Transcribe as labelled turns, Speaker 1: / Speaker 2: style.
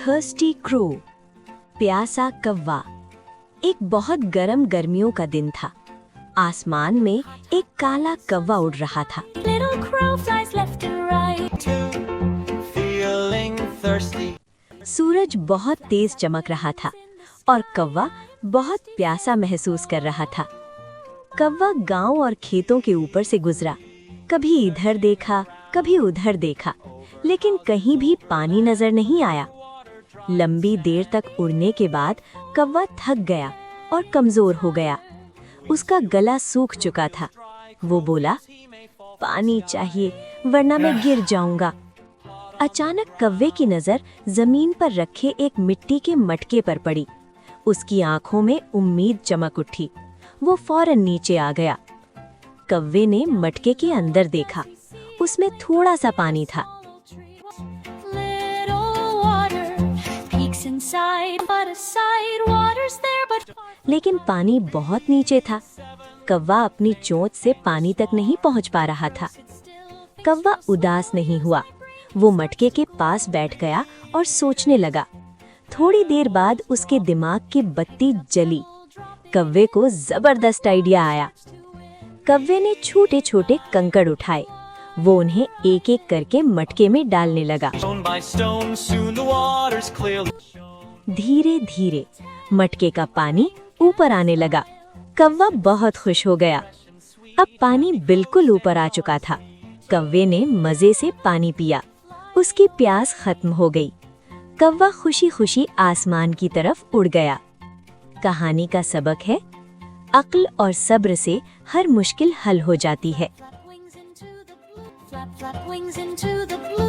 Speaker 1: Thirsty crow, प्यासा कौवा। एक बहुत गर्म गर्मियों का दिन था। आसमान में एक काला कौवा उड़ रहा था।
Speaker 2: Little crow flies left and right.
Speaker 3: Feeling thirsty.
Speaker 1: सूरज बहुत तेज चमक रहा था और कौवा बहुत प्यासा महसूस कर रहा था। कौवा गांव और खेतों के ऊपर से गुजरा। कभी इधर देखा, कभी उधर देखा, लेकिन कहीं भी पानी नजर नहीं आया। लंबी देर तक उड़ने के बाद कौवा थक गया और कमजोर हो गया। उसका गला सूख चुका था। वो बोला, पानी चाहिए वरना मैं गिर जाऊंगा। अचानक कौवे की नजर जमीन पर रखे एक मिट्टी के मटके पर पड़ी। उसकी आंखों में उम्मीद चमक उठी। वो फौरन नीचे आ गया। कौवे ने मटके के अंदर देखा। उसमें थोड़ा सा पानी था।
Speaker 2: Little water peeks inside, but aside water's there, but
Speaker 1: लेकिन पानी बहुत नीचे था। कौवा अपनी चोंच से पानी तक नहीं पहुंच पा रहा था। कौवा उदास नहीं हुआ। वो मटके के पास बैठ गया और सोचने लगा। थोड़ी देर बाद उसके दिमाग की बत्ती जली। कौवे को जबरदस्त आइडिया आया। कौवे ने छोटे छोटे कंकड़ उठाए। वो उन्हें एक एक करके मटके में डालने लगा।
Speaker 3: Stone by stone, soon the water's clear.
Speaker 1: धीरे धीरे मटके का पानी ऊपर आने लगा। कौवा बहुत खुश हो गया। अब पानी बिल्कुल ऊपर आ चुका था। कौवे ने मजे से पानी पिया। उसकी प्यास खत्म हो गई। कौवा खुशी खुशी आसमान की तरफ उड़ गया। कहानी का सबक है, अक्ल और सब्र से हर मुश्किल हल हो जाती है।
Speaker 2: wings into the blue, flap flap wings into the blue.